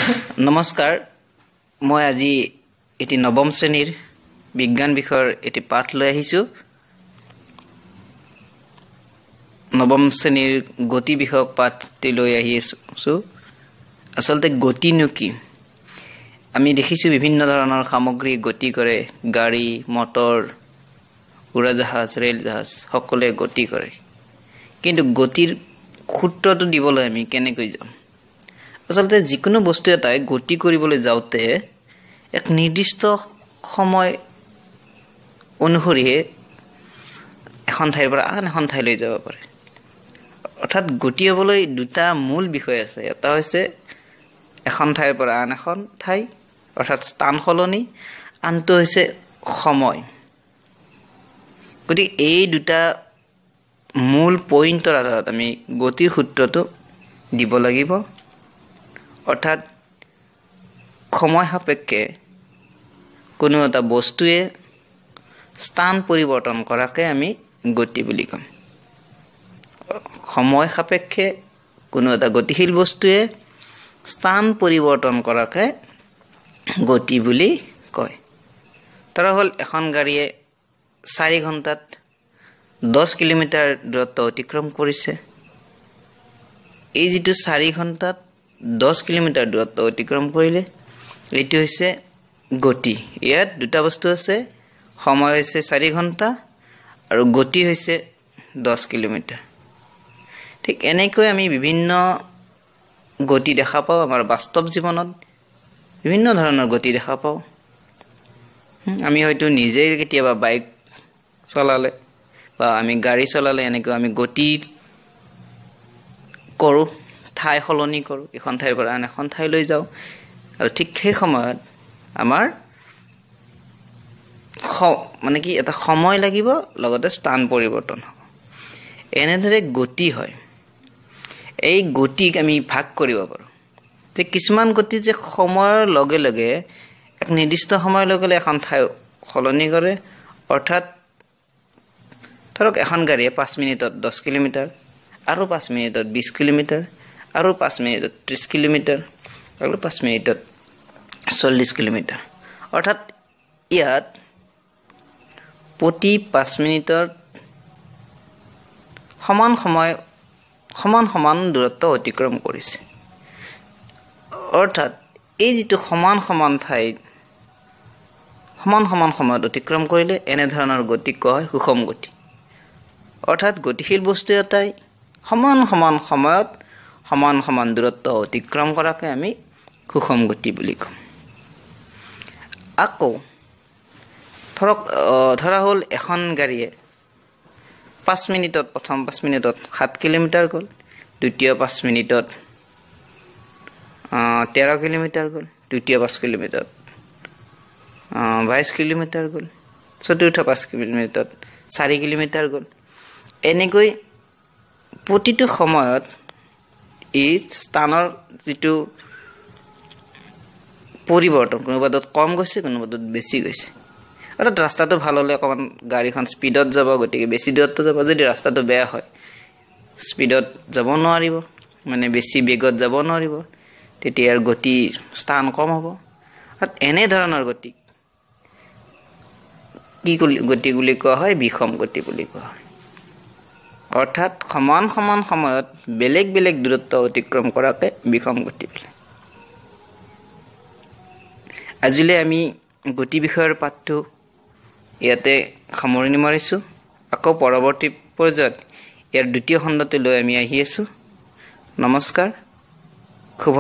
নমস্কাৰ মই আজি এটি নৱম শ্ৰেণীৰ বিজ্ঞান বিষয়ৰ এটি পাঠ লৈ আহিছো নৱম শ্ৰেণীৰ গতি বিষয়ক পাঠটি লৈ আহিছো আসলতে গতিনো কি আমি দেখিছো বিভিন্ন ধৰণৰ সামগ্ৰী গতি কৰে গাড়ী মটৰ উৰাজাহাজ ৰেল জাহাজ সকলোৱে গতি কৰে কিন্তু গতিৰ সূত্ৰটো দিবলৈ আমি কেনেকৈ যাম আসলতে যিকোনো বস্তু এটাই গতি কৰিবলৈ যাওতে এক নিৰ্দিষ্ট সময় অনুসৰি এখন ঠাইৰ পৰা আন এখন ঠাইলৈ যাব পাৰে অৰ্থাৎ গতি হ'বলৈ দুটা মূল বিষয় আছে এটা হৈছে এখন ঠাইৰ পৰা আন এখন ঠাই অৰ্থাৎ স্থান সলনি আনটো হৈছে সময় গতি এই দুটা মূল পইণ্টৰ আধাৰত আমি গতিৰ সূত্ৰটো দিব লাগিব অৰ্থাৎ সময় সাপেক্ষে কোনো এটা বস্তুৱে স্থান পৰিৱৰ্তন কৰাকে আমি গতি বুলি কম সময় সাপেক্ষে কোনো এটা গতিশীল বস্তুৱে স্থান পৰিৱৰ্তন কৰাকে গতি বুলি কয় ধৰা হ'ল এখন গাড়ীয়ে 4 ঘণ্টাত 10 কিলোমিটাৰ দূৰত্ব অতিক্ৰম কৰিছে এই যেটো 4 ঘণ্টাত 10 কিলোমিটাৰ দূৰত্ব অতিক্ৰম কৰিলে এইটো হৈছে গতি ইয়াত দুটা বস্তু আছে সময় হৈছে 4 ঘণ্টা আৰু গতি হৈছে 10 কিলোমিটাৰ ঠিক এনেকৈ আমি বিভিন্ন গতি দেখা পাওঁ আমাৰ বাস্তৱ জীৱনত বিভিন্ন ধৰণৰ গতি দেখা পাওঁ আমি হয়তো নিজে কেতিয়াবা বাইক চলালে বা আমি গাড়ী চলালে এনেকৈ আমি গতি কৰো ঠাই সলনি কৰো এখন ঠাইৰ পৰা আন এখন ঠাইলৈ যাওঁ আৰু ঠিক সেই সময়ত আমাৰ মানে কি এটা সময় লাগিব লগতে স্থান পৰিৱৰ্তন হ'ব এনেদৰে গতি হয় এই গতিক আমি ভাগ কৰিব পাৰো যে কিছুমান গতি যে সময়ৰ লগে লগে এক নিৰ্দিষ্ট সময়ৰ লগে লগে এখন ঠাই সলনি কৰে অৰ্থাৎ ধৰক এখন গাড়ীয়ে 5 মিনিটত 10 কিলোমিটাৰ আৰু 5 মিনিটত 20 কিলোমিটাৰ আৰু 5 মিনিটত 30 কিলোমিটাৰ আৰু 5 মিনিটত 40 কিলোমিটাৰ অৰ্থাৎ ইয়াত প্ৰতি 5 মিনিটৰ সমান দূৰত্ব অতিক্ৰম কৰিছে অৰ্থাৎ এই যেটো সমান ঠাইত সমান সময়ত অতিক্ৰম কৰিলে এনে ধৰণৰ গতি কোৱা হয় সুষম গতি অৰ্থাৎ গতিশীল বস্তু এটাই সমান সময়ত সমান দূৰত্ব অতিক্ৰম কৰাকে আমি সুষম গতি বুলি কম আকৌ ধৰা হ'ল এখন গাড়ীয়ে 5 মিনিটত প্ৰথম 5 মিনিটত 7 কিলোমিটাৰ গ'ল দ্বিতীয় 5 মিনিটত 13 কিলোমিটাৰ গ'ল তৃতীয় 5 কিলোমিটাৰত 22 কিলোমিটাৰ গ'ল চতুৰ্থ 5 কিলোমিটাৰত 4 কিলোমিটাৰ গ'ল এনেকৈ প্ৰতিটো সময়ত এই স্থানৰ যেটো পৰিৱৰ্তন কোনোবাদত কম গৈছে কোনোবাদত বেছি গৈছে অৰ্থাৎ ৰাস্তাটো ভাল হ'লে অকমান গাড়ীখন স্পিডত যাব গতিকে বেছি দূৰত্ব যাব যদি ৰাস্তাটো বেয়া হয় স্পিডত যাব নোৱাৰিব মানে বেছি বেগত যাব নোৱাৰিব তেতিয়া গতিৰ স্থান কম হ'ব আৰু এনে ধৰণৰ গতি কি গতি বুলি কোৱা হয় বিষম গতি বুলি কোৱা হয় অৰ্থাৎ সমান সময়ত বেলেগ দূৰত্ব অতিক্ৰম কৰাকে বিষম গতি বুলি আজিলৈ আমি গতি বিষয়ৰ পাঠটো ইয়াতে সামৰণি মাৰিছো আকৌ পৰৱৰ্তী পৰ্যায়ত ইয়াৰ দ্বিতীয় খণ্ডটো লৈ আমি আহি আছো নমস্কাৰ শুভ